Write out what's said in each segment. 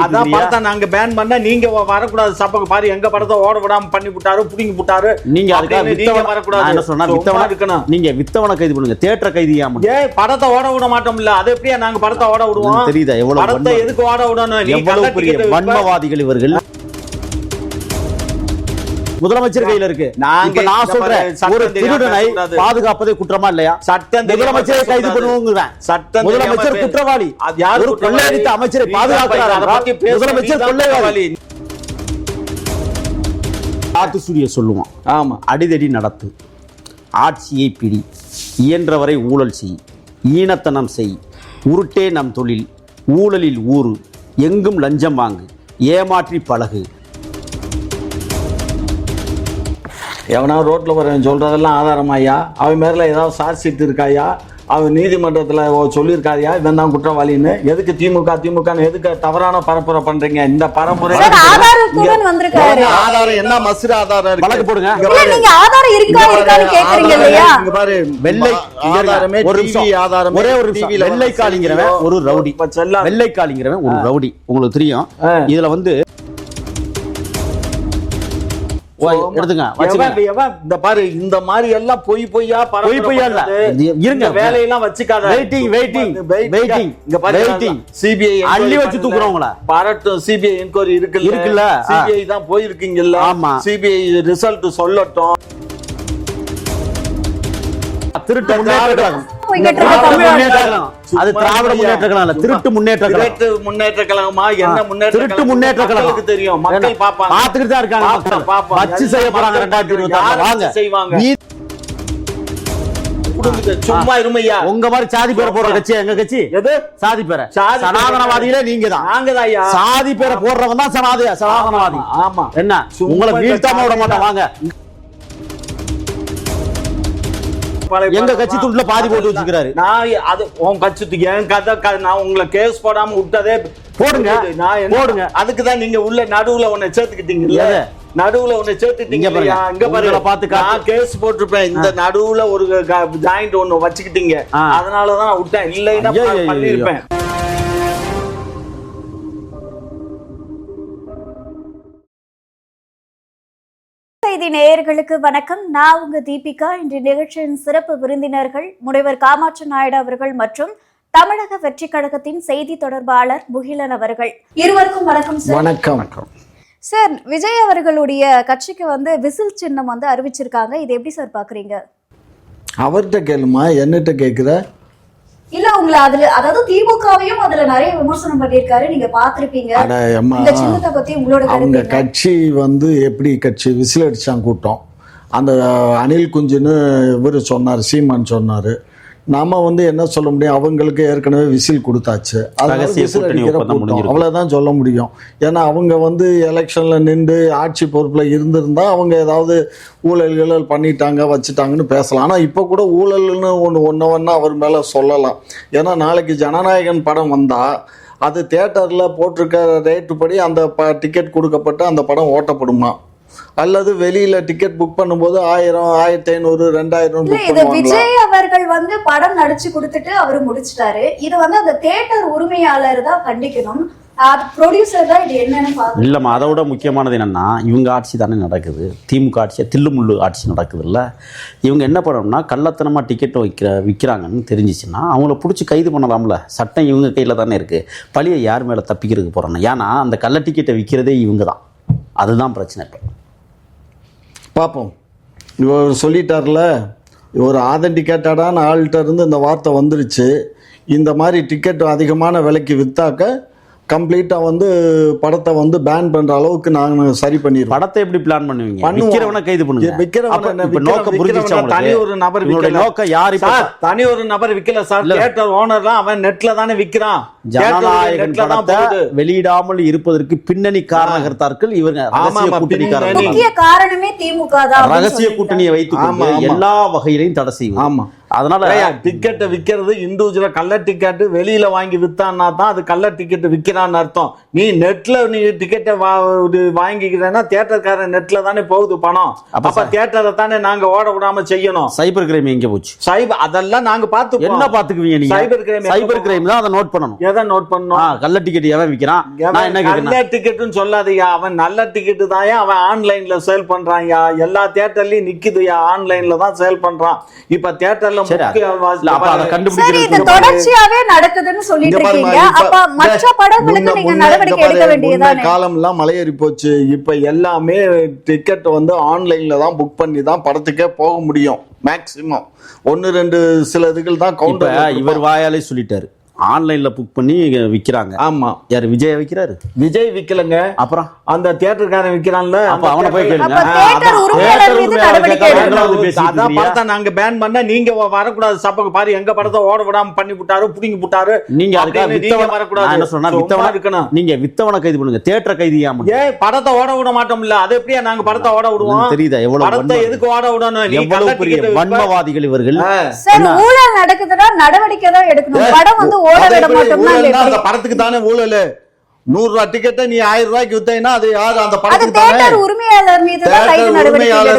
அதான் படத்தை நாங்க பேன் பண்ண நீங்க வரக்கூடாது சப்பக்கு பாரு எங்க படத்தை ஓட விடாம பண்ணி விட்டாரு புடிங்கி விட்டாரு. நீங்க அதுக்காக வரக்கூடாது. என்ன சொன்னா வித்தவன இருக்கணும். நீங்க வித்தவன கைது பண்ணுங்க, தியேட்டர் கைது படத்தை ஓட விட மாட்டோம்ல. அது எப்படியா நாங்க படத்தை ஓட விடுவோம்? தெரியுதா எவ்வளவு படத்தை எதுக்கு ஓட விடணும்? எவ்வளவு பெரிய வன்மவாதிகள் இவர்கள். முதலமைச்சர் கையில இருக்கு. நான் சொல்றேன், ஒரு திருடனை பாதுகாப்பதே குற்றமா இல்லையா? சட்டம் முதலமைச்சரை கைது பண்ணுவோங்கிறேன். சட்டம் முதலமைச்சர் குற்றவாளி. ஒரு கொள்ளையடித்த அமைச்சரை பாதுகாக்கிறார். முதலமைச்சர் கொள்ளைவாளி. ஆத்துசூரிய சொல்லுவான், ஆமா, அடிதடி நடத்து, ஆட்சியை பிடி, இயன்றவரை ஊழல் செய், ஈனத்தனம் செய், உருட்டே நம் தொழில், ஊழலில் ஊறு, எங்கும் லஞ்சம் வாங்கு, ஏமாற்றி பழகு. எவனா ரோட்ல வரவன் சொல்றதெல்லாம் ஆதாரமாயா? அவன் மேல ஏதாவது சார்ஜ் ஷீட் இருக்காயா? அவன் நீதிமன்றத்துல சொல்லியிருக்காயா இவன் தான் குற்றவாளின்னு? எதுக்கு திமுக எதுக்கு தவறான பரப்புரை பண்றீங்க? இந்த பரப்புரை ஆதாரம் என்ன மசுர ஆதாரம் இருக்கு? வழக்கு போடுங்க. பாரு, வெள்ளை ஆதாரமே ஆதாரம். ஒரே ஒரு வெள்ளை காலிங்கிறவன் ஒரு ரவுடி. வெள்ளை காலிங்கிறவன் ஒரு ரவுடி, உங்களுக்கு தெரியும். இதுல வந்து எடுத்துங்க, இந்த பாரு, இந்த மாதிரி எல்லாம் பொய்யா இருங்க, வேலையெல்லாம் வச்சுக்காத. சிபிஐ அள்ளி வச்சு தூக்குறவங்கள பாராட்டும். சிபிஐ என்கொயரி இருக்குல்ல, சிபிஐ தான் போயிருக்கீங்கல்ல. ஆமா, சிபிஐ ரிசல்ட் சொல்லட்டும். திருட்டு முன்னேற்ற கழகமா? என்ன திருட்டு முன்னேற்ற கழகம் தெரியும்? மக்கள் பாத்துக்கிட்டு தான் இருக்காங்க. வச்சு செய்ய போறாங்க 2024 செய்வாங்க. சும்மா இருமையா. உங்க மாதிரி சாதி பேரை போடுற கட்சி எங்க கட்சி? எது சாதி பேரை? சனாதனவாதிகளே நீங்க தான். நாங்க சாதி பேரை போடுறவன் தான் சனாதனவாதி. ஆமா, என்ன உங்களை வீழ்த்தாம விட மாட்டோம். வாங்க, எங்க கட்சி துண்டுல பாதி போட்டு வச்சுக்கிறாரு. நான் அது உன் கட்சி என் கதை. நான் உங்களை கேஸ் போடாம விட்டதே போடுங்க. நான் போடுங்க. அதுக்குதான் நீங்க உள்ள நடுவுல உன்னை சேர்த்துக்கிட்டீங்க. நடுவுல ஒண்ணு சேர்த்துட்டீங்க. இங்க பாருங்க, பார்த்து நான் கேஸ் போட்டிருப்பேன். இந்த நடுவுல ஒரு ஜாயிண்ட் ஒண்ணு வச்சுக்கிட்டீங்க. அதனாலதான் நான் விட்டேன். இல்லைன்னா பண்ணிருப்பேன். செய்தி நேயர்களுக்கு வணக்கம். நான் உங்க தீபிகா. இன்று நிகழ்ச்சியின் சிறப்பு விருந்தினர்கள் முனைவர் காமாட்சி நாயுடு அவர்கள் மற்றும் தமிழக வெற்றி கழகத்தின் செய்தி தொடர்பாளர் முகிலன் அவர்கள். இருவருக்கும் வணக்கம் சார். வணக்கம் சார். விஜய் அவர்களுடைய கட்சிக்கு விசில் சின்னம் அறிவிச்சிருக்காங்க. இது எப்படி சார் பாக்குறீங்க? அவர்கிட்ட கேளுமா, என்னட்ட கேக்குற? இல்ல, உங்களை அதுல, அதாவது திமுகவையும் அதுல நிறைய விமர்சனம் பண்ணிருக்காரு, நீங்க பாத்திருப்பீங்க. இந்த சின்னத்தை பத்தி உங்களோட அவங்க கட்சி எப்படி கட்சி விசில் அடிச்சாங்க கூட்டம். அந்த அனில் குஞ்சுன்னு இவர் சொன்னார், சீமான் சொன்னாரு. நாம என்ன சொல்ல முடியும்? அவங்களுக்கு ஏற்கனவே விசில் கொடுத்தாச்சு. அவ்வளவுதான் சொல்ல முடியும். ஏன்னா அவங்க எலெக்ஷன்ல நின்று ஆட்சி பொறுப்புல இருந்திருந்தா அவங்க ஏதாவது ஊழல்கள் பண்ணிட்டாங்க வச்சுட்டாங்கன்னு பேசலாம். ஆனா இப்ப கூட ஊழல்னு ஒன்னு அவர் மேல சொல்லலாம். ஏன்னா நாளைக்கு ஜனநாயகன் படம் வந்தா அது தியேட்டர்ல போட்டிருக்க ரேட்டு படி அந்த டிக்கெட் கொடுக்கப்பட்டு அந்த படம் ஓட்டப்படுமா? அல்லது வெளியில டிக்கெட் புக் பண்ணும்போது 1000, 1500, 2000 விஜய் அவர்கள் படம் நடிச்சு கொடுத்துட்டு அவரு முடிச்சிட்டாரு. இது அந்த தியேட்டர் உரிமையாளர் தான் கண்டிக்கணும். இல்லம்மா, அதை விட முக்கியமானது என்னன்னா, இவங்க ஆட்சி தானே நடக்குது. திமுக ஆட்சியா தில்லுமுள்ளு ஆட்சி நடக்குது இல்ல. இவங்க என்ன பண்ணணும்னா, கள்ளத்தனமா டிக்கெட் விற்கிறாங்கன்னு தெரிஞ்சிச்சுன்னா அவங்கள பிடிச்சி கைது பண்ணலாம்ல. சட்டம் இவங்க கையில தானே இருக்கு. பழியை யார் மேல தப்பிக்கிறதுக்கு போறோம்னா, ஏன்னா அந்த கள்ள டிக்கெட்டை விற்கிறதே இவங்க தான். அதுதான் பிரச்சனை. இப்போ பார்ப்போம். இவர் சொல்லிட்டார்ல, ஒரு ஆதென்டிகேட்டடான ஆள்கிட்ட இருந்து இந்த வார்த்தை வந்துருச்சு. இந்த மாதிரி டிக்கெட் அதிகமான விலைக்கு வித்தாக்க கம்ப்ளீட்டா படத்தை பேன் பண்ற அளவுக்கு நாங்க சரி பண்ணிடுவோம். படத்தை எப்படி பிளான் பண்ணுவீங்க? விக்கிறவனை கைது பண்ணுங்க. நோக்கம் புரிஞ்சிருச்சா? தனி ஒரு நபர் விக்கல. நோக்கம் யாரு? தனி ஒரு நபர் விக்கல சார். தியேட்டர் ஓனர் தான். அவன் நெட்ல தானே விக்கிறான். ஜனநாயகன் படத்தை வெளியிடாமல் இருப்பதற்கு பின்னணி காரணகர்த்தார்கள் இவங்க. முக்கிய காரணமே திமுக தான். ரகசிய கூட்டணியை வைத்துக் கொண்டு எல்லா வகையிலையும் தடை செய்யும். ஆமா, அதனால டிக்கெட்டை விற்கிறது இண்டிவிஜுவலா கள்ள டிக்கெட் வெளியில வாங்கி வித்தான்னா தான் அது கள்ள டிக்கெட் விற்கிறான்னு அர்த்தம். நீ நெட்ல நீ டிக்கெட்டை வாங்கிக்கிறேன்னா தியேட்டர்காரன் நெட்ல தானே போகுது பணம். அப்ப தியேட்டரை தானே நாங்க ஓட விடாம செய்யணும். சைபர் கிரைம் எங்க போச்சு? அதெல்லாம் நாங்க பாத்து என்ன பாத்துக்குவீங்க நீங்க? சைபர் கிரைம் தான் அதை நோட் பண்ணணும். எதை நோட் பண்ணணும்? கள்ள டிக்கெட் எவன் விக்கிறான்? நான் என்ன கேக்குறேன், கள்ள டிக்கெட்னு சொல்லாதயா. அவன் நல்ல டிக்கெட் தான் அவன் ஆன்லைன்ல சேல் பண்றான்யா. எல்லா தியேட்டர்லயும் நிக்குதுயா, ஆன்லைன்ல தான் சேல் பண்றான். இப்ப தியேட்டர்ல தொடர்ச்சியாவே நடக்குதுன்னு சொல்லிட்டு இருக்கீங்க. அப்ப மற்ற படங்களுக்கு நீங்க நடவடிக்கை எடுக்க வேண்டியதுதானே? காலம் எல்லாம் மலையேறி போச்சு. இப்ப எல்லாமே டிக்கெட் வந்து ஆன்லைன்ல தான் புக் பண்ணி தான் படத்துக்கே போக முடியும். மேக்சிமம் 1-2 சில இதுகள் தான் கவுண்டர். இவர் வாயாலே சொல்லிட்டாரு, ஆன்லைன்ல புக் பண்ணி விக்கிறாங்க. ஆமா, யாரு? விஜய் விக்கிறாரு? விஜய் விக்கலங்க, அப்புறம் அந்த தியேட்டர்காரன் விக்கிறான்ல, அப்ப அவனை போய் கேளுங்க. அதான் படத்தை நாங்க பேன் பண்ண நீங்க வரக்கூடாது. சப்பக்கு பாரு எங்க படத்தை ஓட விடாம பண்ணி விட்டாரு, புடிங்கி விட்டாரு. நீங்க அதுக்காக வரக்கூடாது. என்ன சொன்னா வித்தவனா இருக்கணும். நீங்க வித்தவனை கைது பண்ணுங்க, தியேட்டர் கைது ஏன்? படத்தை ஓட விட மாட்டோம்ல, அது எப்படியா நாங்க படத்தை ஓட விடுவோம்? தெரியுதா எவ்வளவு படத்தை எதுக்கு ஓட விடணும்? எவ்வளவு பெரிய வன்மவாதிகள் இவர்கள். சார், ஊழல் நடக்குதுன்னா நடவடிக்கை தான் எடுக்கணும். படம் வந்து ஓட விட மாட்டோம்னா அந்த படத்துக்கு தானே ஊழல். 100 ரூபாய் டிக்கெட்டை நீ 1000 ரூபாய்க்கு வித்தீங்கன்னா அது யாரு? அந்த படத்துக்கு தானே. தியேட்டர் உரிமையாளர்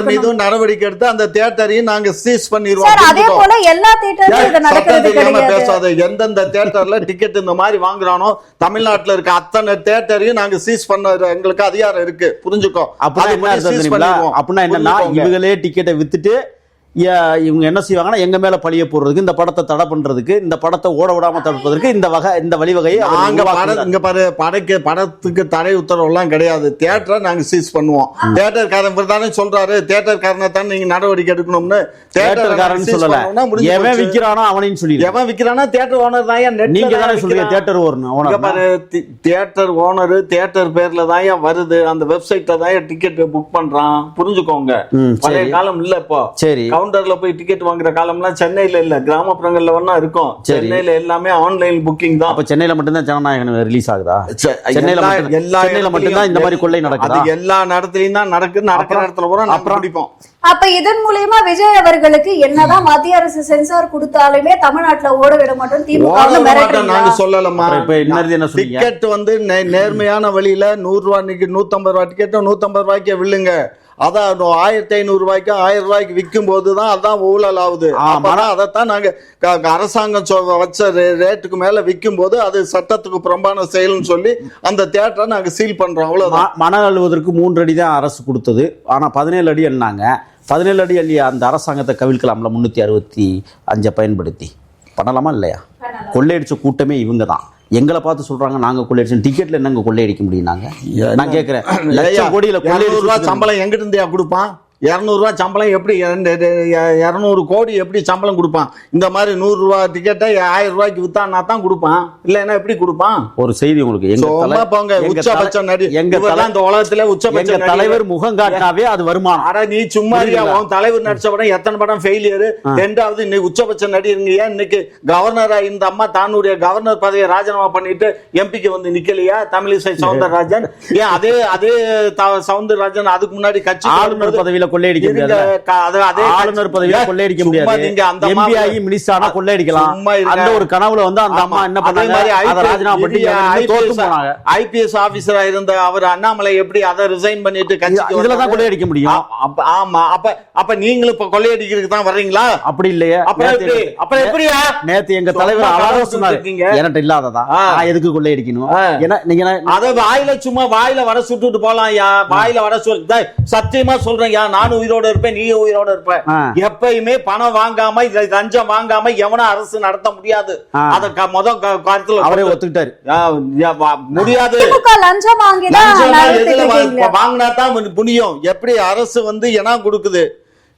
மீது நடவடிக்கை எடுத்து அந்த தியேட்டரையும் நாங்க சீஸ் பண்ணிடுவோம். சார், அதே போல எல்லா தியேட்டர்லயும் இது நடக்கிறது கிடையாது. பேசாத. எந்தெந்த தியேட்டர்ல டிக்கெட் இந்த மாதிரி வாங்குறானோ தமிழ்நாட்டுல இருக்க அத்தனை தியேட்டரையும் நாங்க சீஸ் பண்ண எங்களுக்கு அதிகாரம் இருக்கு. புரிஞ்சுக்கோ. அப்படின்னா என்னன்னா, இவங்களே டிக்கெட்டை வித்துட்டு இவங்க என்ன செய்வாங்கன்னா எங்க மேல பழிய போடுறதுக்கு, இந்த படத்தை தடை பண்றதுக்கு, இந்த படத்தை ஓட விடாம தடுப்பதற்கு இந்த வழிவகையை இங்க பாரு. படத்துக்கு தடை உத்தரவு எல்லாம் கிடையாது. தியேட்டரை நாங்க சீஸ் பண்ணுவோம். தியேட்டர்காரன் தானே சொல்றாரு, தியேட்டர்காரனை தான் நீங்க நடவடிக்கை எடுக்கணும்னு. தியேட்டர்காரன் சொல்லல, எவன் விக்கிறானோ அவனையும் சொல்லி, எவன் விக்கிறானா தியேட்டர் ஓனர் தான். நீங்க தானே சொல்றீங்க தியேட்டர் ஓனர். பாரு, தியேட்டர் ஓனர் தியேட்டர் பேர்ல தான் வருது. அந்த வெப்சைட்ல தான் டிக்கெட் புக் பண்றான். புரிஞ்சுக்கோங்க. பழைய காலம் இல்ல இப்போ. சரி, கவுண்டர்ல போய் டிக்கெட் வாங்குற காலம்லாம் சென்னையில இல்ல, கிராமப்புறங்கள்ல வேணா இருக்கும். சென்னையில எல்லாமே ஆன்லைன் புக்கிங் தான். அப்ப சென்னையில மட்டும் தான் ஜனநாயகன் ரிலீஸ் ஆகுதா? சென்னையில மட்டும் தான் இந்த மாதிரி கொள்ளை நடக்குது. எல்லா இடத்துலயும் தான் நடக்குது. நடக்கிற இடத்துல பூரா அப்புறம் அடிப்போம். அப்ப இதன் மூலமா விஜய் அவர்களுக்கு என்னதான் மத்திய அரசு சென்சார் கொடுத்தாலுமே தமிழ்நாட்டுல ஓட விட மாட்டோம் திமுக நாங்க சொல்லலாமா? டிக்கெட் வந்து நேர்மையான வழியில 100 ரூபாய் 150 ரூபாய் டிக்கெட் 150 ரூபாய்க்கு வில்லுங்க. அதான் 1500 ரூபாய்க்கு 1000 ரூபாய்க்கு விற்கும் போதுதான் அதான் ஊழல் ஆகுது. அதைத்தான் நாங்க அரசாங்கம் வச்ச ரேட்டுக்கு மேல விற்கும் போது அது சட்டத்துக்கு புறம்பான செயல்னு சொல்லி அந்த தியேட்டரை நாங்க சீல் பண்றோம். அவ்வளவுதான். மணல் அள்ளுவதற்கு 3 அடி தான் அரசு கொடுத்தது. ஆனா 17 அடி அள்ளினாங்க. 17 அடி அள்ளி அந்த அரசாங்கத்தை கவிழ்க்கலாம்ல 365 பயன்படுத்தி. பண்ணலாமா இல்லையா? கொள்ளையடிச்ச கூட்டமே இவங்க தான். எங்களை பார்த்து சொல்றாங்க நாங்க கொள்ளையடிச்சோம். டிக்கெட்ல என்னங்க கொள்ளையடிக்க முடியும்? நான் கேட்கிறேன், லட்சம் கோடியில 200 ரூபாய் சம்பளம் எங்கிட்ட இருந்தியா கொடுப்பான்? 200 ரூபாய் சம்பளம் எப்படி 200 கோடி எப்படி சம்பளம் கொடுப்பான்? இந்த மாதிரி 100 ரூபாய் டிக்கெட்டை 1000 ரூபாய்க்கு வித்தான்னா தான் கொடுப்பான். இல்லன்னா எப்படி கொடுப்பான்? ஒரு செய்தி உங்களுக்கு, உச்சபட்ச நடி இந்த உலகத்துல உச்சபட்ச தலைவர் முகம் காட்டினாவே அது வருமானம். ஆனா நீ சும்மா தலைவர் நடிச்ச படம் எத்தனை படம் ஃபெயிலியர். 2வது இன்னைக்கு உச்சபட்ச நடிகருங்க. இன்னைக்கு கவர்னரா இந்த அம்மா தன்னுடைய கவர்னர் பதவியை ராஜினாமா பண்ணிட்டு எம்பிக்கு வந்து நிக்கலையா? தமிழிசை சவுந்தரராஜன். ஏன் அதே சவுந்தரராஜன் அதுக்கு முன்னாடி கட்சி ஆளுநர் பதவியில கொள்ளையடிக்க முடியாது. ஆளுநர் பதவியை கொள்ளையடிக்க முடியாது. எம்பி ஆகி மினிஸ்டரான கொள்ளையடிக்கலாம். அந்த ஒரு கனவுல வந்து அந்த அம்மா என்ன பண்ணாங்க? ராஜினாமா பண்ணி தோத்து போனாங்க. ஐபிஎஸ் ஆபீசரா இருந்த அவர் அண்ணாமலை எப்படி அதை ரிசைன் பண்ணிட்டு கட்சிக்கு இதுல தான் கொள்ளையடிக்க முடியும். ஆமா, அப்ப நீங்களும் இப்ப கொள்ளையடிக்கிறதுக்கு தான் வர்றீங்களா? அப்படி இல்லையே. அப்புறம் எப்படியா? நேத்து எங்க தலைவர் அழகா சொன்னாரு, என்கிட்ட இல்லாததா நான் எதுக்கு கொள்ளையடிக்கணும்? ஏன்னா நீங்க அதை வாயில சும்மா வாயில வர சுட்டுட்டு போலாம். வாயில வர சொல் சத்தியமா சொல்றேன். நானும் உயிரோட இருப்பேன், நீ உயிரோட இருப்ப. எப்பயுமே பணம் வாங்காம லஞ்சம் வாங்காம எவனும் அரசு நடத்த முடியாது. அத முதல் காலத்துல அவரே ஒத்துக்கிட்டாரு. முடியாது. வாங்கினா தான் புனியும். எப்படி அரசு வந்து ஏன்னா கொடுக்குது?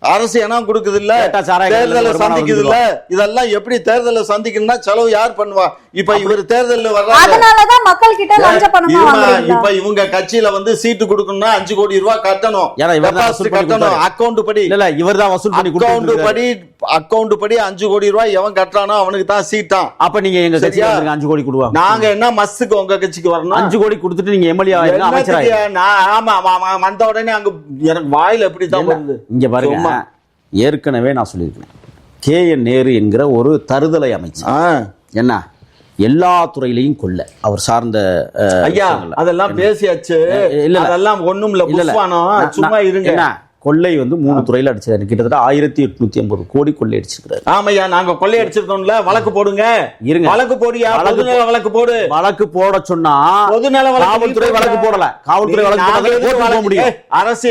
அரசு என்ன கொடுக்குது இல்ல, தேர்தலை சந்திக்குது இல்ல. இதெல்லாம் எப்படி தேர்தலை சந்திக்கணும்னா செலவு யார் பண்ணுவா? இப்ப இவர் தேர்தல் இப்ப இவங்க கட்சியில வந்து சீட்டு கொடுக்கணும்னா 5 கோடி ரூபாய் கட்டணும். அக்கௌண்ட் படி இல்ல, இவர் தான் வசூல் பண்ணி அக்கௌண்ட் படி 5 கோடி ரூபாய் எவன் கட்டுறானோ அவனுக்கு தான் சீட்டான். அப்ப நீங்க எங்க கட்சிக்கு 5 கோடி கொடுவா. நாங்க என்ன மஸ்துக்கு உங்க கட்சிக்கு வரணும்? 5 கோடி கொடுத்துட்டு நீங்க எம்எல்ஏ ஆமா வந்த உடனே அங்க எனக்கு வாயில எப்படி தான் வருது? இங்க பாருங்க, ஏற்கனவே நான் சொல்லியிருக்கேன், KN நேரு என்கிற ஒரு தருதலை அமைச்சர் என்ன எல்லா துறையிலையும் கொள்ள அவர் சார்ந்த ஐயா அதெல்லாம் பேசியாச்சு. இல்ல அதெல்லாம் ஒண்ணும் இல்ல, சும்மா இருங்க. கொள்ளை வந்து 3 துறையில அடிச்சாரு. கிட்டத்தட்ட 1850 கோடி கொள்ளை அடிச்சிருக்காரு. ஆமையா, நாங்க கொள்ளை அடிச்சிருக்கோம்ல, வழக்கு போடுங்க. இருங்க, வழக்கு போடியா, பொதுநல வழக்கு போடு. வழக்கு போட சொன்னா பொதுநல காவல்துறை வழக்கு போடல. காவல்துறை வழக்கு போட முடியும். அரசு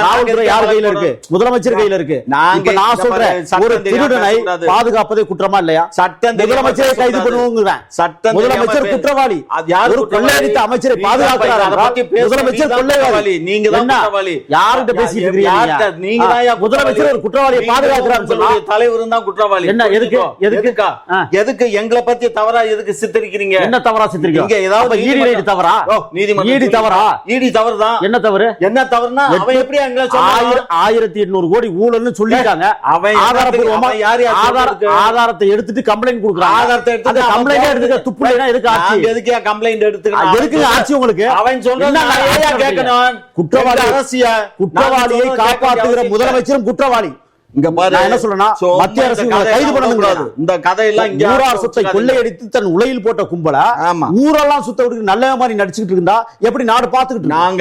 காவல்துறை யார் கையில இருக்கு? முதலமைச்சர் கையில இருக்கு. நான் சொல்றேன், ஒரு திருடனை பாதுகாப்பதே குற்றமா இல்லையா? சட்டம் முதலமைச்சரை கைது பண்ணுவோங்கிறேன். சட்டம் முதலமைச்சர் குற்றவாளி. ஒரு கொள்ளையடித்த அமைச்சரை பாதுகாக்கிறார். முதலமைச்சர் கொள்ளைவாளி. நீங்க தான் குற்றவாளி. யார்கிட்ட பேசிட்டு முதலமைச்சர் ஒரு குற்றவாளியை பாதுகாக்கிறார். தலைவரும் தான் குற்றவாளி. என்ன எதுக்கு எங்களை பத்தி தவறா எதுக்கு சித்தரிக்கிறீங்க? என்ன தவறா சித்தரிக்கிறீங்க? ஏதாவது ஈடி தவறா? ஈடி தவறா? ஈடி தவறுதான். என்ன தவறு? என்ன தவறுனா அவன் எப்படி 1800 கோடி ஊழல்னு சொல்லிட்டாங்க. அவன் ஆதாரப்பூர்வமா ஆதாரத்தை எடுத்துட்டு கம்ப்ளைண்ட் கொடுக்குறான். ஆதாரத்தை எடுத்து கம்ப்ளைண்ட் எடுத்துக்க துப்புலைனா எதுக்கு ஆட்சி? எதுக்கு கம்ப்ளைண்ட் எடுத்துக்க? எதுக்கு ஆட்சி உங்களுக்கு? அவன் சொல்றான் கேட்கணும். குற்றவாளி அரசியா? குற்றவாளியை காப்பாற்றுகிற முதலமைச்சரும் குற்றவாளி. இங்க பாரு, நான் என்ன சொல்றேன்னா, மத்திய அரசு கைது பண்ண முடியாது. இந்த கதையெல்லாம் இங்க ஊரார் சொத்தை கொள்ளையடித்து தன் உலையில் போட்ட கும்பல ஊரெல்லாம் சுத்த விட்டு நல்ல மாதிரி நடிச்சுக்கிட்டு இருந்தா எப்படி நாடு பாத்துக்கிட்டு? நாங்க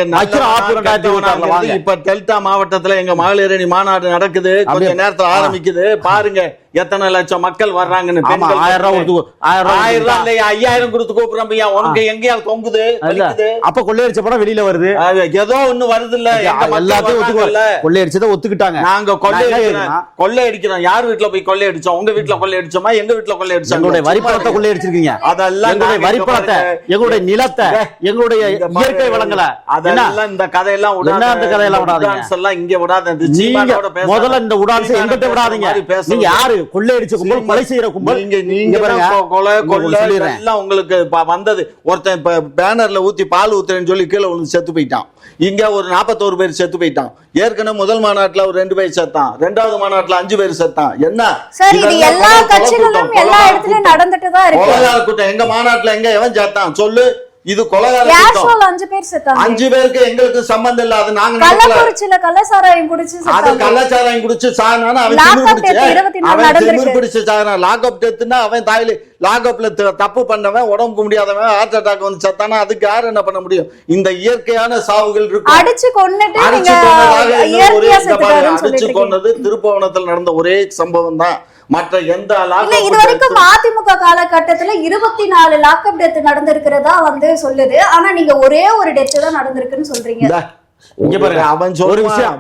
இப்ப டெல்டா மாவட்டத்துல எங்க மகளிரணி மாநாடு நடக்குது. கொஞ்ச நேரத்துல ஆரம்பிக்குது. பாருங்க எத்தனை லட்சம் மக்கள் வர்றாங்கன்னு. 5000 கொடுத்து கூப்பிடுறோம். உனக்கு எங்கேயா தொங்குது? அப்ப கொள்ளையடிச்ச படம் வெளியில வருது. ஏதோ ஒண்ணு வருது இல்ல, எல்லாத்தையும் கொள்ளையடிச்சதை ஒத்துக்கிட்டாங்க. நாங்க கொள்ளையடிக்கிறோம். யார் வீட்டுல போய் கொள்ளையடிச்சோம்? உங்க வீட்டுல கொள்ளையடிச்சோமா? எங்க வீட்டுல கொள்ளையடிச்சோம்? எங்களுடைய வரிப்பணத்தை கொள்ளையடிச்சிருக்கீங்க. அதெல்லாம் எங்களுடைய வரிப்பணத்தை, எங்களுடைய நிலத்தை, எங்களுடைய இயற்கை வளங்களை, அதெல்லாம் இந்த கதையெல்லாம் விடாதீங்க. அந்த கதையெல்லாம் விடாதீங்க. இங்க விடாதீங்க. முதல்ல இந்த உடான்ஸ் எங்கிட்ட விடாதீங்க. நீங்க யாரு? கொள்ளையடிச்ச கும்பல், கொலை செய்யற கும்பல். நீங்க கொலை எல்லாம் உங்களுக்கு வந்தது. ஒருத்தன் பேனர்ல ஊத்தி பால் ஊத்துறேன்னு சொல்லி கீழே விழுந்து செத்து போயிட்டான். இங்க ஒரு 41 பேர் செத்து போயிட்டான். ஏற்கனவே முதல் மாநாட்டுல ஒரு 2 பேர் செத்தான். 2வது மாநாட்டுல 5 பேர் செத்தான். என்ன எல்லா கட்சிகளும் எல்லா இடத்துலயும் நடந்துட்டு தான் இருக்கு. கொலைகார கூட்டம் எங்க மாநாட்டுல எங்க எவன் செத்தான் சொல்லு? இது கொலைகார 5 பேர் செத்தாங்க. 5 பேருக்கு எங்களுக்கு சம்பந்தம் இல்ல. அது நாங்க கள்ளக்குறிச்சியில கள்ளச்சாராயம் குடிச்சு செத்தாங்க. அது கள்ளச்சாராயம் குடிச்சு சானானா அவன் திமிர் பிடிச்சு சானா. லாக்அப் டெத்னா அவன் தாயில லாக்அப்ல தப்பு பண்ணவன், உடம்புக்கு முடியாதவன், ஹார்ட் அட்டாக் வந்து செத்தானா அதுக்கு யார் என்ன பண்ண முடியும்? இந்த இயற்கையான சாவுகள் இருக்கு. அடிச்சு கொன்னுட்டு அடிச்சு கொன்னது திருப்புவனத்தில் நடந்த ஒரே சம்பவம் தான். மற்ற எந்த இது வரைக்கும் அதிமுக காலகட்டத்துல 24 லாக்அப் டெத் நடந்திருக்கிறதா வந்து சொல்லுது. ஆனா நீங்க ஒரே ஒரு டெத் தான் நடந்திருக்குன்னு சொல்றீங்க. இங்க பாருங்க, அவன் ஒரு விஷயம்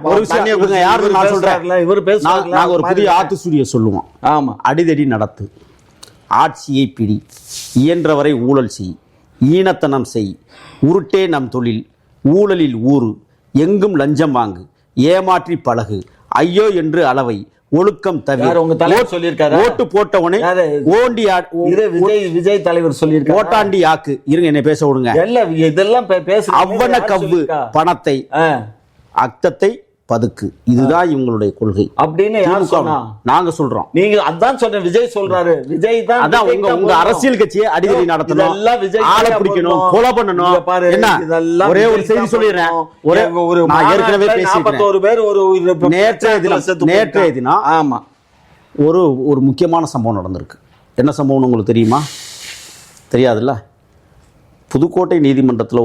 யாரு நான் சொல்றேன். இவர் பேசுறாங்க. நாங்க ஒரு புதிய ஆத்துசூரிய சொல்லுவோம். ஆமா, அடிதடி நடத்து, ஆட்சியை பிடி, இயன்றவரை ஊழல் செய், ஈனத்தனம் செய், உருட்டே நம் தொழில், ஊழலில் ஊறு, எங்கும் லஞ்சம் வாங்கு, ஏமாற்றி பழகு, ஐயோ என்று அளவை, ஒழுக்கம் தவிர. உங்க தலைவர் சொல்லியிருக்காரு, ஓட்டு போட்டவனே ஓண்டி விஜய் தலைவர் சொல்லியிருக்காரு, ஓட்டாண்டி ஆக்கு. இருங்க, என்ன பேச விடுங்க. இதெல்லாம் பேச அவ்வன கவ்வு பணத்தை அக்தத்தை பதுக்கு. இதுதான் இவங்களுடைய கொள்கை அப்படின்னு நாங்க சொல்றோம். நீங்க அதான் சொல்றேன். விஜய் சொல்றாரு. விஜய் தான் அதான் உங்க அரசியல் கட்சியை அடிதடி நடத்தணும், ஆளை பிடிக்கணும், கொலை பண்ணணும். என்ன ஒரே ஒரு செய்தி சொல்லிடுறேன். ஒரு ஏற்கனவே 41 பேர் ஒரு நேற்றைய தினம் ஆமா ஒரு முக்கியமான சம்பவம் நடந்திருக்கு. என்ன சம்பவம் உங்களுக்கு தெரியுமா? தெரியாதுல்ல. புதுக்கோட்டை நீதிமன்றத்தில்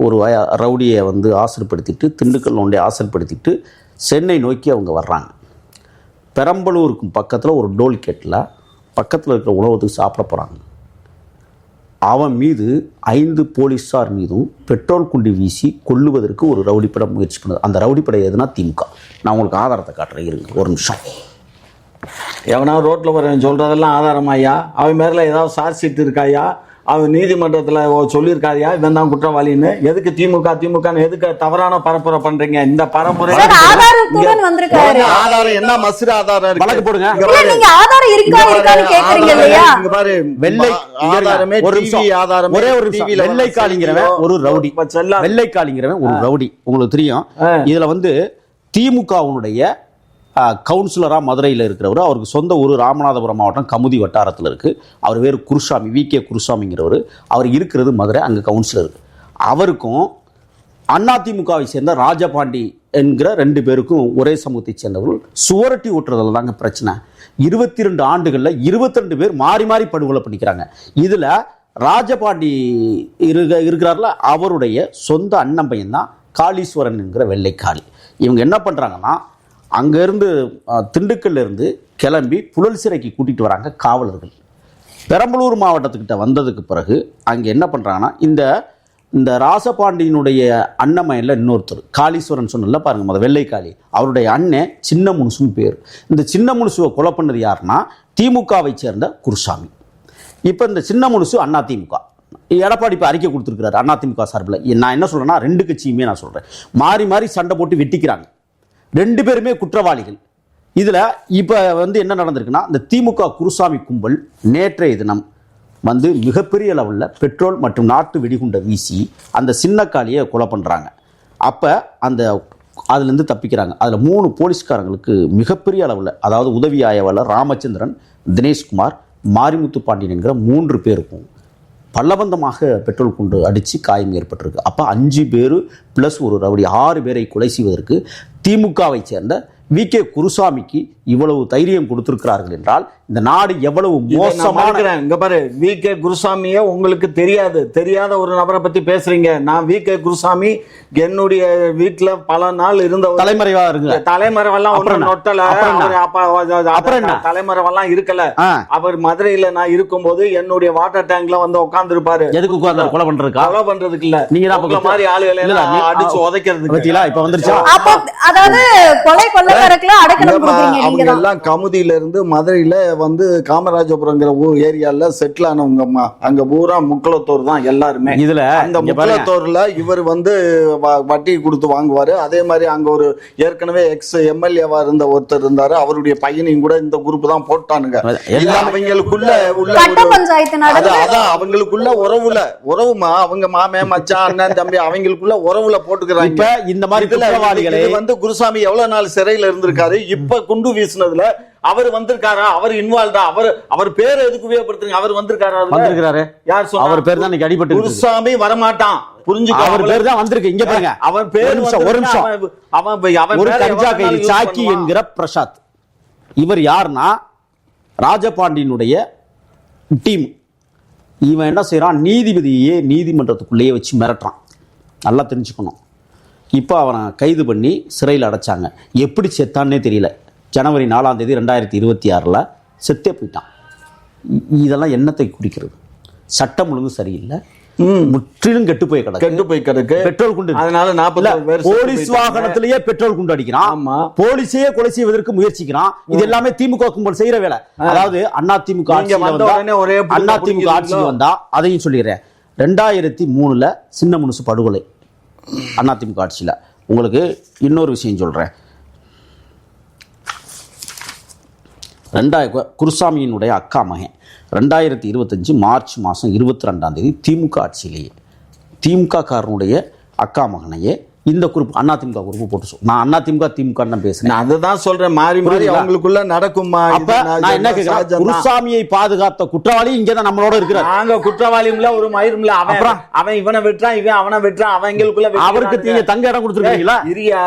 ஒரு ரவுடியை வந்து ஆசிர்படுத்திட்டு, திண்டுக்கல் ஒன்றை ஆசிர்படுத்திட்டு சென்னை நோக்கி அவங்க வர்றாங்க. பெரம்பலூருக்கு பக்கத்தில் ஒரு டோல்கேட்டில் பக்கத்தில் இருக்கிற உணவகத்துக்கு சாப்பிட போகிறாங்க. அவன் மீது 5 போலீஸார் மீதும் பெட்ரோல் குண்டு வீசி கொல்லுவதற்கு ஒரு ரவுடிப்படை முயற்சி பண்ணுது. அந்த ரவுடிப்படை எதுனா திமுக. நான் உங்களுக்கு ஆதாரத்தை காட்டுறேன், இருங்க ஒரு நிமிஷம். எவனா ரோட்டில் வரேன் சொல்கிறதெல்லாம் ஆதாரமாயா? அவன் மேலே ஏதாவது சார்ஜ் ஷீட் இருக்காயா? அவன் நீதிமன்றத்தில் சொல்லியிருக்காரியா இவன் தான் குற்றவாளின்னு? எதுக்கு திமுக எதுக்கு தவறான பரப்புரை பண்றீங்க? இந்த பரப்புரை ஆதாரம் என்ன? மசுர ஆதாரம் வழக்கு போடுங்க. வெள்ளை ஆதாரமே ஒரே ஒரு வெள்ளைக்காலிங்கிறவன் ஒரு ரவுடி. வெள்ளைக்காலிங்கிறவன் ஒரு ரவுடி உங்களுக்கு தெரியும். இதுல வந்து திமுகவுடைய கவுன்சிலராக மதுரையில் இருக்கிறவர். அவருக்கு சொந்த ஊர் ராமநாதபுரம் மாவட்டம் கமுதி வட்டாரத்தில் இருக்குது. அவர் வேறு குருசாமி, VK குருசாமிங்கிறவர். அவர் இருக்கிறது மதுரை, அங்கே கவுன்சிலர். அவருக்கும் அதிமுகவை சேர்ந்த ராஜபாண்டி என்கிற 2 பேருக்கும் ஒரே சமூகத்தை சேர்ந்தவர்கள் சுவரட்டி ஓட்டுறதுல தாங்க பிரச்சனை. 22 ஆண்டுகளில் 22 பேர் மாறி மாறி படுகொலை பண்ணிக்கிறாங்க. இதில் ராஜபாண்டி இருக்கிறார்ல, அவருடைய சொந்த அண்ணன் பையன் தான் காளீஸ்வரன் என்கிற வெள்ளைக்காளி. இவங்க என்ன பண்ணுறாங்கன்னா, அங்கேருந்து திண்டுக்கல்ல இருந்து கிளம்பி புழல் சிறைக்கு கூட்டிகிட்டு வராங்க காவலர்கள். பெரம்பலூர் மாவட்டத்துக்கிட்ட வந்ததுக்கு பிறகு அங்கே என்ன பண்ணுறாங்கன்னா, இந்த ராசபாண்டியினுடைய அண்ணமையில் இன்னொருத்தர் காளீஸ்வரன் சொன்னல பாருங்க, வெள்ளைக்காளி, அவருடைய அண்ணன் சின்ன முனுசுன்னு பேர். இந்த சின்ன முனுசுவை கொலை பண்ணது யாருன்னா திமுகவை சேர்ந்த குருசாமி. இப்போ இந்த சின்ன முனுசு அதிமுக, எடப்பாடி இப்போ அறிக்கை கொடுத்துருக்கிறாரு அதிமுக சார்பில். நான் என்ன சொல்கிறேன்னா, 2 கட்சியுமே நான் சொல்கிறேன், மாறி மாறி சண்டை போட்டு வெட்டிக்கிறாங்க. 2 பேருமே குற்றவாளிகள். இதில் இப்போ என்ன நடந்திருக்குன்னா, இந்த திமுக குருசாமி கும்பல் நேற்றைய தினம் மிகப்பெரிய லெவலில் பெட்ரோல் மற்றும் நாட்டு வெடிகுண்டை வீசி அந்த சின்னக்காளியை கொலை பண்ணுறாங்க. அப்போ அதுலேருந்து தப்பிக்கிறாங்க. அதில் 3 போலீஸ்காரங்களுக்கு மிகப்பெரிய அளவில், அதாவது உதவி ஆய்வாளர் ராமச்சந்திரன், தினேஷ்குமார், மாரிமுத்து பாண்டியன் என்கிற 3 பேருக்கும் பல்லவந்தமாக பெட்ரோல் குண்டு அடித்து காயம் ஏற்பட்டிருக்கு. அப்போ 5 பேர் ப்ளஸ் ஒரு ரவுடி 6 பேரை கொலை செய்வதற்கு திமுகவை சேர்ந்த வி.கே. குருசாமிக்கு இவ்வளவு தைரியம் கொடுத்திருக்கிறார்கள் என்றால் இந்த நாடு எவ்வளவு மோசமான. இங்க பாரு, வி.கே. குருசாமியே உங்களுக்கு தெரியாத ஒரு நபரை பத்தி பேசுறீங்க. நான் வி.கே. குருசாமி என்னுடைய வீட்டுல பல நாள் இருந்த தலைமறைவா இருக்கு. தலைமறைவெல்லாம் தலைமறைவெல்லாம் இருக்கல. அவர் மதுரையில நான் இருக்கும்போது என்னுடைய வாட்டர் டேங்க்ல உட்கார்ந்து இருப்பாரு. எதுக்கு உட்கார்ந்து கொலை பண்றதுக்கு இல்ல, நீங்க மாதிரி ஆளுகளை அடிச்சு உதைக்கிறதுக்கு. இப்ப வந்துருச்சா? அதாவது கொலை அவங்க எல்லாம் கமுதியில இருந்து மதுரையில காமராஜபுரங்கிற ஏரியால செட்டில் ஆனவங்கம்மா. அங்க பூரா முக்குளத்தோர் தான் எல்லாருமே. இதுல அந்த முக்குளத்தோர்ல இவர் வட்டி கொடுத்து வாங்குவாரு. அதே மாதிரி அங்க ஒரு ஏற்கனவே எக்ஸ் எம்எல்ஏவா இருந்த ஒருத்தர் இருந்தாரு, அவருடைய பையனையும் கூட இந்த குரூப் தான் போட்டானுங்க. அவங்களுக்குள்ள அவங்களுக்குள்ள உறவுமா, அவங்க மாமே மச்சான் அண்ணன் தம்பி அவங்களுக்குள்ள உறவுல போட்டுக்கிறாங்க. இந்த மாதிரி குருசாமி எவ்வளவு நாள் சிறையில இருந்திருக்காரு. இப்ப குண்டு வீசினதுல அவர் வந்திருக்காரா? அவர் இன்வால்வ்டா? அவர் பேரை எதுக்கு உபயோகப்படுத்துறீங்க? அவர் வந்திருக்காரு. யார் சொன்னா? அவர் பேர் தான் அடிபட்டு. குருசாமி வரமாட்டான், புரிஞ்சுக்கோ. அவர் பேர் தான் வந்திருக்கு. இங்க பாருங்க, அவன் பேர் ஒரு நிமிஷம். அவன் ஒரு கஞ்சா கைதி சாக்கி என்கிற பிரசாத். இவர் யாருன்னா ராஜபாண்டியனுடைய டீம். இவன் என்ன செய்யறான், நீதிபதியே நீதிமன்றத்துக்குள்ளேயே வச்சு மிரட்டுறான். நல்லா தெரிஞ்சுக்கணும். இப்போ அவனை கைது பண்ணி சிறையில் அடைச்சாங்க. எப்படி செத்தான்னே தெரியல. ஜனவரி 4ஆம் தேதி 2026 செத்தே போயிட்டான். இதெல்லாம் என்னத்தை குறிக்கிறது? சட்டம் ஒழுங்கு சரியில்லை, முற்றிலும் கெட்டு போய் கிடக்கு. பெட்ரோல் குண்டு, அதனால 40 பேர் போலீஸ் வாகனத்திலேயே பெட்ரோல் குண்டு அடிக்கிறான். போலீஸையே கொலை செய்வதற்கு முயற்சிக்கிறான். இது எல்லாமே திமுக கும்பல் செய்யற வேலை. அதாவது அதிமுக ஆட்சிக்கு வந்தா அதையும் சொல்லிடுறேன். 2003 சின்ன முனுசு படுகொலை அதிமுக ஆட்சியில். உங்களுக்கு இன்னொரு விஷயம் சொல்றேன். குருசாமியினுடைய அக்கா மகன் 2025 மார்ச் மாதம் 22ஆம் தேதி திமுக ஆட்சியிலேயே திமுக காரனுடைய அக்கா மகனையே இந்த குரூப் அதிமுக குரூப் போட்டு நான் அதிமுக திமுக பேசுறேன். அதுதான் சொல்றேன், மாறி மாறி அவங்களுக்குள்ள நடக்குமா? அப்ப நான் என்ன கேக்குறேன், குருசாமியை பாதுகாத்த குற்றவாளி இங்கதான் நம்மளோட இருக்கிறார். நாங்க குற்றவாளியும் இல்ல, ஒரு மயிரும் இல்ல. அவன் இவனை வெட்டுறான், இவன் அவனை வெட்டுறான். அவங்களுக்குள்ள அவருக்கு நீங்க தங்க இடம் கொடுத்துருக்கீங்களா? இரியா,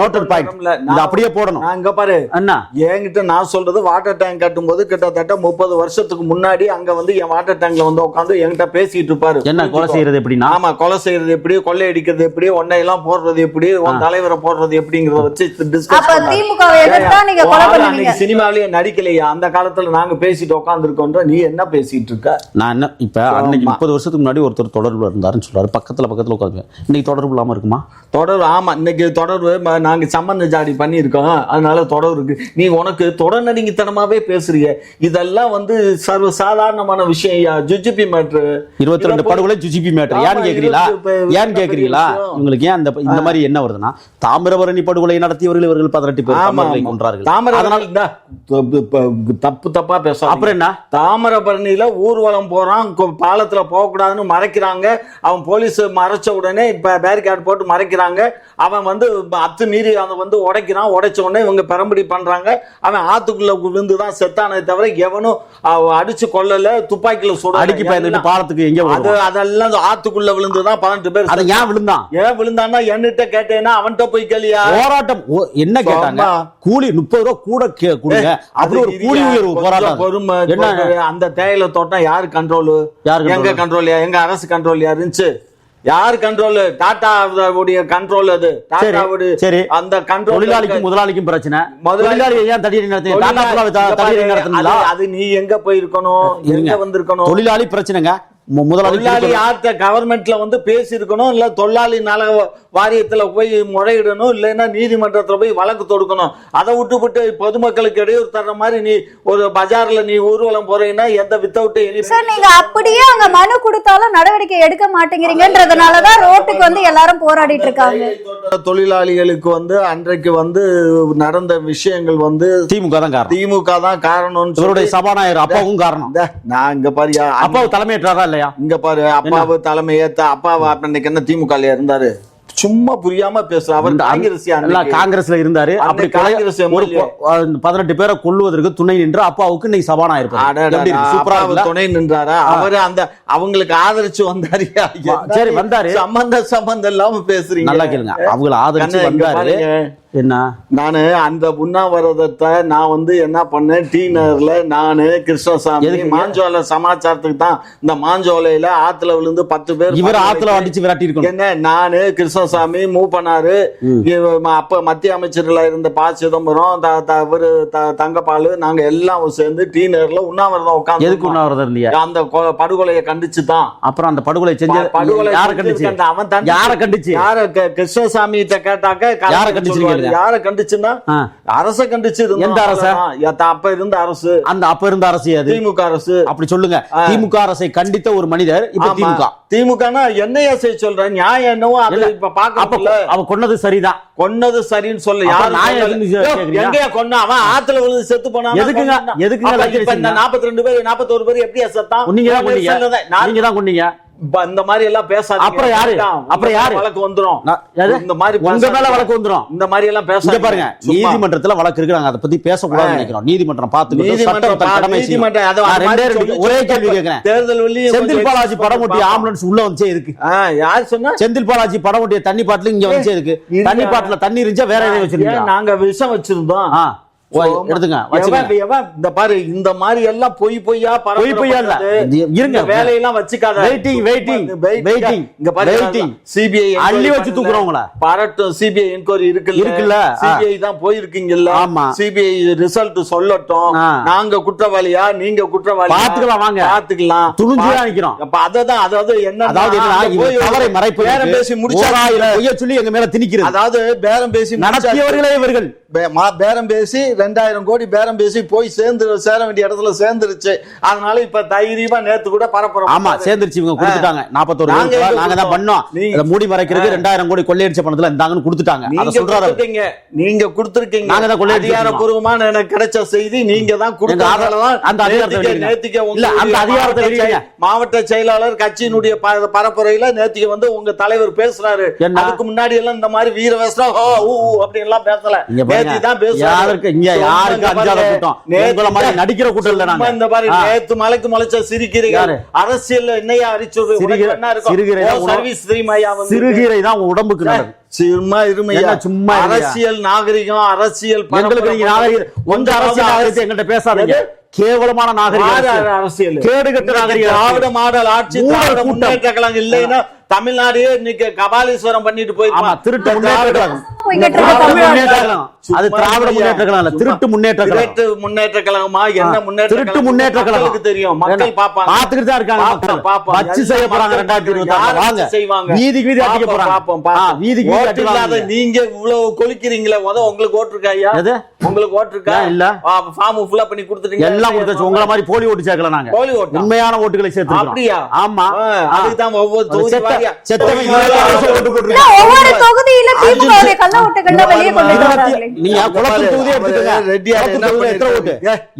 நோட்டட் பாயிண்ட் இது அப்படியே போடணும். அங்க பாரு அண்ணா, என்கிட்ட நான் சொல்றது வாட்டர் டேங்க் கட்டும் போது கிட்டத்தட்ட 30 வருஷத்துக்கு முன்னாடி அங்க என் வாட்டர் டேங்க்ல உட்காந்து என்கிட்ட பேசிட்டு இருப்பாரு. என்ன கொலை செய்யறது எப்படின்னா? ஆமா, கொலை செய்யறது எப்படி, கொள்ளை அடிக்கிறது எப்படி, ஒன்னையெல்லாம் போடுறது எப்படி, உன் தலைவரை போடுறது எப்படிங்கறத வச்சு சினிமாவிலேயே நடிக்கலையா? அந்த காலத்துல நாங்க பேசிட்டு உட்காந்துருக்கோன்ற நீ என்ன பேசிட்டு இருக்க? நான் என்ன இப்ப அன்னைக்கு 30 வருஷத்துக்கு முன்னாடி ஒருத்தர் தொடர்புல இருந்தாருன்னு சொல்றாரு, பக்கத்துல உட்காந்து. இன்னைக்கு தொடர்பு இல்லாம இருக்குமா? தொடர்பு, ஆமா, இன்னைக்கு தொடர்பு நாங்க சம்பந்த ஜாடி பண்ணியிருக்கோம், அதனால தொடர்பு இருக்கு. நீ உனக்கு தொடர்நடிங்கத்தனமாவே பேசுறீங்க. இதெல்லாம் சர்வ சாதாரணமான விஷயம். ஜுஜிபி மேட்ரு 22 படுகொலை ஜுஜிபி மேட்ரு. ஏன் கேக்குறீங்களா? உங்களுக்கு ஏன் இந்த மாதிரி என்ன வருதுன்னா, தாமிரபரணி படுகொலை நடத்தியவர்கள் இவர்கள் 18 பேர் கொன்றார்கள். தப்பா பேச. அப்புறம் என்ன, தாமிரபரணியில ஊர்வலம் போறான், பாலத்துல போக கூடாதுன்னு மறைக்கிறாங்க. அவன் போலீஸ் மறைச்ச உடனே இப்ப பேரிகார்டு போட்டு மறைக்கிறாங்க. அவன் அத்துமீறி அவன் உடைக்கிறான். உடைச்ச உடனே இவங்க பெரம்படி பண்றாங்க. அவன் ஆத்துக்குள்ள விழுந்துதான் செத்தானே தவிர எவனும் அடிச்சு கொள்ளல, துப்பாக்கில சுட அடிக்கி பாலத்துக்கு எங்க அதெல்லாம் ஆத்துக்குள்ள விழுந்துதான் 18 பேர். ஏன் விழுந்தான்னா என்கிட்ட கேட்டேன்னா அவன்கிட்ட போய் கேளியா? போராட்டம் என்ன கேட்டாங்க? கூலி 30 ரூபா கூட கொடுங்க, அப்படி ஒரு கூலி உயர்வு போராட்டம். பொறுமை. அந்த தேயிலை தோட்டம் யாரு கண்ட்ரோல்? எங்க கண்ட்ரோல்? எங்க அரசு கண்ட்ரோல் இருந்துச்சு? யார் கண்ட்ரோல்? டாடா உடைய கண்ட்ரோல் அது. சரி, அந்த கண்ட்ரோல் தொழிலாளிக்கும் முதலாளிக்கும் பிரச்சனை. முதலாளி ஏன் தடியடி நடத்துறீங்க? அது நீ எங்க போயிருக்கணும்? எங்க வந்திருக்கணும்? தொழிலாளி பிரச்சனைங்க. முதலாளி யார்கிட்ட கவர்மெண்ட்ல வந்து பேசி இருக்கணும், இல்ல தொழிலாளி நல வாரியத்துல போய் முறையிடணும், இல்லைன்னா நீதிமன்றத்துல போய் வழக்கு தொடுக்கணும். அதை விட்டு பொதுமக்களுக்கு இடையூறு தர்ற மாதிரி நீ ஒரு பஜார்ல நீ ஊர்வலம் போறீங்கன்னா எந்த வித்தவுட் நீங்க அப்படியே அங்க மனு கொடுத்தாலும் நடவடிக்கை எடுக்க மாட்டேங்கிறீங்கன்றதுனாலதான் ரோட்டுக்கு வந்து எல்லாரும் போராடிட்டு இருக்காங்க. தொழிலாளிகளுக்கு வந்து அன்றைக்கு வந்து நடந்த விஷயங்கள் வந்து திமுக தான் காரணம். திமுக தான் காரணம். சபாநாயகர் அப்பாவும் காரணம். நான் இங்க பாரியா, அப்பாவு தலைமையேற்றாரா இல்லையா? இங்க பாரு, அப்பாவு தலைமையேத்த அப்பாவை அன்னைக்கு என்ன திமுக இருந்தாரு? சும்மா புரியாம பேசுற அவர் காங்கிரஸ்ல இருந்தாரு. அப்படி காங்கிரஸ் 18 பேரை கொல்லுவதற்கு துணை நின்று அப்பாவுக்கு இன்னைக்கு சபாநாயகர் துணை நின்றாரா? அவரு அந்த அவங்களுக்கு ஆதரிச்சு வந்தாரு. சரி, வந்தாரு. சம்பந்தம் இல்லாம பேசுறீங்க. நல்லா கேளுங்க. அவங்களை ஆதரிச்சு வந்தாரு. என்ன, நானு அந்த உண்ணாவிரதத்தை நான் வந்து என்ன பண்ணேன், டி நகர்ல நானு கிருஷ்ணசாமி மாஞ்சோலை சமாச்சாரத்துக்கு தான். இந்த மாஞ்சோலையில ஆத்துல விழுந்து 10 பேர் இவர் ஆத்துல அடிச்சு விரட்டி இருக்கணும். என்ன, நானு கிருஷ்ணசாமி மூப்பனாரு, அப்ப மத்திய அமைச்சர்களா இருந்த ப. சிதம்பரம், தங்கப்பாலு, நாங்க எல்லாம் சேர்ந்து டி நகர்ல உண்ணாவிரதம் உட்கார்ந்து. எதுக்கு உண்ணாவிரதம் இல்லையா? அந்த படுகொலையை கண்டிச்சு தான். அப்புறம் அந்த படுகொலை செஞ்ச படுகொலை யார கண்டிச்சு? அவன் யார கண்டிச்சு? யார கிருஷ்ணசாமி கேட்டாக்க யார கண்டிச்சு? யார கண்டிச்சுன்னா அரச கண்டிச்சு. எந்த அரச? அப்ப இருந்த அரசு. அந்த அப்ப இருந்த அரசு திமுக அரசு. அப்படி சொல்லுங்க. திமுக அரசை கண்டித்த ஒரு மனிதர் இப்ப திமுக. திமுகனா என்னையா செய்ய சொல்ற? நியாயம் என்னவோ அதை இப்ப பாக்கல. அவ கொன்னது சரிதான். கொன்னது சரின்னு சொல்ல. எங்கயா கொன்ன? அவன் ஆத்துல விழுந்து செத்து போனா எதுக்குங்க? எதுக்குங்க 42 பேர் 41 பேர் எப்படியா செத்தான்? நீங்க தான் கொன்னீங்க. இந்த மாதிரி எல்லாம் பேசாத. அப்புறம் யாரு? அப்புறம் யாரு? வழக்கு வந்துரும். இந்த மாதிரி உங்க மேல வழக்கு வந்துரும். இந்த மாதிரி எல்லாம் பேசாத. பாருங்க, நீதிமன்றத்துல வழக்கு இருக்கு. நாங்க அதை பத்தி பேசக்கூடாதுன்னு நினைக்கிறோம். நீதிமன்றம் பாத்துக்கிட்டு ஒரே கேள்வி கேட்கிறேன். தேர்தல் செந்தில் பாலாஜி படம் ஒட்டிய ஆம்புலன்ஸ் உள்ள வந்து எதுக்கு? யார் சொன்னா? செந்தில் பாலாஜி படம் ஒட்டிய தண்ணி பாட்டில் இங்க வந்து எதுக்கு? தண்ணி பாட்டில தண்ணி இருந்துச்சா வேற எதாவது வச்சிருக்கீங்க? நாங்க விஷம் வச்சிருந்தோம். எடுத்துங்க. இந்த பாரு, இந்த மாதிரி எல்லாம் பொய்யா இருங்க. வேலையெல்லாம் வச்சுக்காத. இங்க பாரு, சிபிஐ அள்ளி வச்சு தூக்குறவங்கள பாரட்டும். சிபிஐ என்கொயரி இருக்குல்ல, சிபிஐ தான் போயிருக்கீங்கல்ல. ஆமா, சிபிஐ ரிசல்ட் சொல்லட்டும். நாங்க குற்றவாளியா நீங்க குற்றவாளி பாத்துக்கலாம். வாங்க பாத்துக்கலாம். துணிஞ்சா நிக்கிறோம். அததான். அதாவது என்ன, தவறை மறைப்பு பேரம் பேசி முடிச்சா சொல்லி எங்க மேல திணிக்கிறது. அதாவது பேரம் பேசி நடத்தியவர்களே இவர்கள். பேரம் பேசி 2000 கோடி பேரம் பேசி போய் சேர வேண்டிய இடத்துல சேர்ந்துருச்சு. அதனால இப்ப தைரியமா நேத்து கூட பரப்புறோம். ஆமா, சேர்ந்துருச்சு. இவங்க கொடுத்துட்டாங்க 41. நாங்க தான் பண்ணோம். அத மூடி மறைக்கிறதுக்கு 2000 கோடி கொள்ளையடிச்ச பணத்துல இந்தாங்கன்னு கொடுத்துட்டாங்க. அத சொல்றாரு. நீங்க கொடுத்திருக்கீங்க. நாங்க தான் கொள்ளையடிச்சோம். அதிகாரப்பூர்வமான எனக்கு கிடைச்ச செய்தி நீங்க தான் கொடுத்தீங்க. அந்த அதிகாரத்தை நேத்திக்கு இல்ல, அந்த அதிகாரத்தை வெளியிடுங்க. மாவட்ட செயலாளர் கட்சியினுடைய பரப்புரையில நேத்திக்கு வந்து உங்க தலைவர் பேசுறாரு. அதுக்கு முன்னாடி எல்லாம் இந்த மாதிரி வீர வேஸ்டா அப்படி எல்லாம் பேசல. நேத்தி தான் பேசுறாரு. நடிக்கிற கூட்டம் இல்ல. நாங்க இந்த மாதிரி நேத்து மலைக்கு மலைச்ச சிறுகீரைகள் அரசியல் என்னையா அரிச்சு சிறுகீரை தான் உடம்புக்கு நல்லது. சும்மா இருமையா, சும்மா அரசியல் நாகரிகம், அரசியல் எங்கிட்ட பேசாதீங்க. கேவலமான நாகரிகம், அரசியல் கேடுகட்ட நாகரிகம். திராவிட மாடல் ஆட்சி, திராவிட முன்னேற்ற கழகம் இல்லைன்னா தமிழ்நாடே இன்னைக்கு கபாலீஸ்வரம் பண்ணிட்டு போயிருக்கான். திருட்டு முன்னேற்ற அது திராவிட முன்னேற்ற கழகம் இல்ல, திருட்டு முன்னேற்ற கழகமா? என்ன முன்னேற்ற? திருட்டு முன்னேற்ற கழகம் தெரியும். மக்கள் பாப்பாங்க, பாத்துக்கிட்டு தான் இருக்காங்க. வச்சு செய்ய போறாங்க. 2024 வாங்க செய்வாங்க. வீதிக்கு வீதி அடிக்க போறாங்க. வீதிக்கு வீதி அடிக்காத நீங்க இவ்வளவு கொலிக்கிறீங்களே, உங்களுக்கு ஓட்டு இருக்கா ஐயா? உங்களுக்கு ஓட்டு இருக்கா? இல்ல. ஃபார்ம் ஃபில் பண்ணி கொடுத்துட்டீங்க. எல்லாம் கொடுத்தாச்சு. உங்கள மாதிரி போலி ஓட்டு சேர்க்கல. நாங்க போலி ஓட்டு, உண்மையான ஓட்டுகளை சேர்த்து. அப்படியா? ஆமா, அதுக்கு தான் ஒவ்வொரு தொகுதி ஒவ்வொரு தொகுதியில திமுக கள்ள ஓட்டுகள் வெளியே கொண்டு வராங்க. நீங்க குளத்தூர் தொகுதி எடுத்துக்கங்க. ரெட்டியார் எத்தனை ஓட்டு?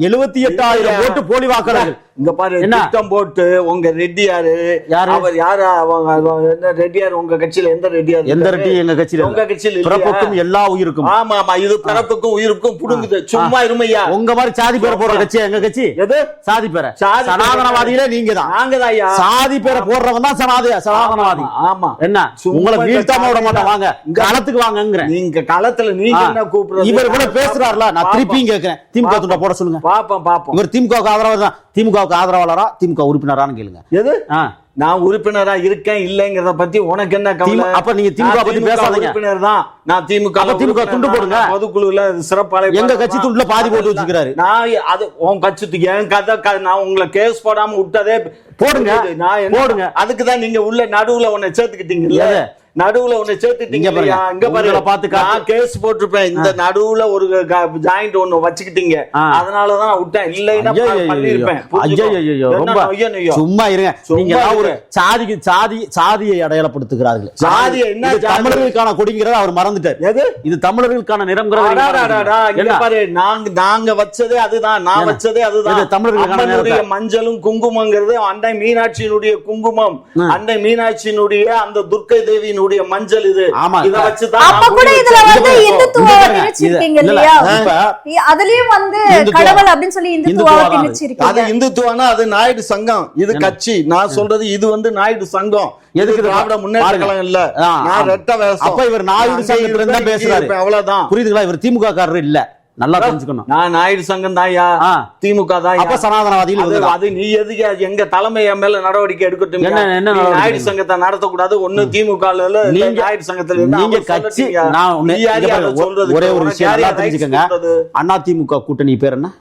78,000 ஓட்டு போலி வாக்காளர்கள். இங்க பாரு, என்ன? திட்டம் போட்டு உங்க ரெட்டியாரு யாரு? அவர் யாரு? அவங்க என்ன ரெட்டியார்? உங்க கட்சியில எந்த ரெட்டியார்? எந்த ரெட்டி எங்க கட்சியில? உங்க கட்சியில பிறப்புக்கும் எல்லா உயிருக்கும். ஆமா ஆமா, இது பிறப்புக்கும் உயிருக்கும் புடுங்குது. சும்மா இருமையா. உங்க மாதிரி சாதி பேரை போடுற கட்சி எங்க கட்சி. எது சாதி பேரை? சாதி சனாதனவாதிகளே நீங்க தான். நாங்கதான் ஐயா. சாதி பேரை போடுறவன் தான் சனாதனவாதி. ஆமா. என்ன சும்மா உங்களை வீழ்த்தாம விட மாட்டேன். வாங்க இங்க களத்துக்கு வாங்கங்கறேன். நீங்க களத்துல நீங்க என்ன கூப்பிடுறது? இவர் கூட பேசுறாருல, நான் திருப்பியும் கேட்கிறேன். திமுக துண்டை போட சொல்லுங்க. பாப்போம். இவர் திமுகவுக்கு ஆதரவாளர் தான். திமுகவுக்கு ஆதரவாளரா திமுக உறுப்பினரான்னு கேளுங்க. எது? நான் உறுப்பினரா இருக்கேன் இல்லங்கறத பத்தி உனக்கு என்ன கவலை? அப்ப நீங்க திமுக பத்தி பேசாதீங்க. உறுப்பினர் தான் நான். திமுக துண்டு போடுங்க. பொதுக்குழுல சிறப்பாளர் எங்க கட்சி துண்டுல பாதி போட்டு வச்சுக்கிறாரு. நான் அது உன் கட்சிக்கு என் கதை. நான் உங்களை கேஸ் போடாம விட்டதே போடுங்க. நான் போடுங்க. அதுக்குதான் நீங்க உள்ள நடுவுல உன்னை சேர்த்துக்கிட்டீங்கல்ல. நடுவுல ஒண்ணு சேர்த்துட்டீங்க. இங்க பாருங்க, நான் கேஸ் போட்டிருப்பேன். இந்த நடுவுல ஒரு ஜாயிண்ட் ஒண்ணு வச்சுக்கிட்டீங்க. அதனாலதான் விட்டேன். இல்லைன்னா பண்ணிருப்பேன். ரொம்ப சும்மா இருங்க. நீங்க ஒரு சாதியை அடையாளப்படுத்துகிறார்கள். சாதி என்ன? தமிழர்களுக்கான கொடிங்கிறத அவர் மறந்துட்டார். எது? இது தமிழர்களுக்கான நிறம்ங்கிறது. நாங்க வச்சதே அதுதான். நான் வச்சதே அதுதான். தமிழர்களுடைய மஞ்சளும் குங்குமங்கிறது அன்னை மீனாட்சியினுடைய குங்குமம். அன்னை மீனாட்சியினுடைய அந்த துர்க்கை தேவியினுடைய மஞ்சள். இது இத வச்சு தான். அப்ப கூட இதுல வந்து இந்துத்துவத்தை திணிச்சிருக்கீங்க இல்லையா? அதுலயும் வந்து கடவுள் அப்படினு சொல்லி இந்துத்துவத்தை திணிச்சிருக்கீங்க. அது இந்துத்துவனா அது நாயுடு சங்கம். இது கட்சி. நான் சொல்றது இது வந்து நாயுடு சங்கம். எதுக்கு திராவிட முன்னேற்ற கழகம் இல்ல. நான் ரெட்ட வேஷம். அப்ப இவர் நாயுடு சங்கத்துல இருந்தா பேசுறாரு. அவ்வளவுதான். புரியுதுங்களா? இவர் திமுக காரர் இல்ல. நல்லா தெரிஞ்சுக்கணும். நான் நாயுடு சங்கம் தான்யா. திமுக தான். அப்ப சனாதனவாதிகள் அது நீ எதுக்கு எங்க தலைமை மேல நடவடிக்கை எடுக்கட்டும்? நாயுடு சங்கத்தை நடத்தக்கூடாது. ஒண்ணு திமுக நாயுடு சங்கத்துல நீங்க கட்சி. ஒரே ஒரு விஷயம் தெரிஞ்சுக்கங்க. அதிமுக கூட்டணி பேர் என்ன?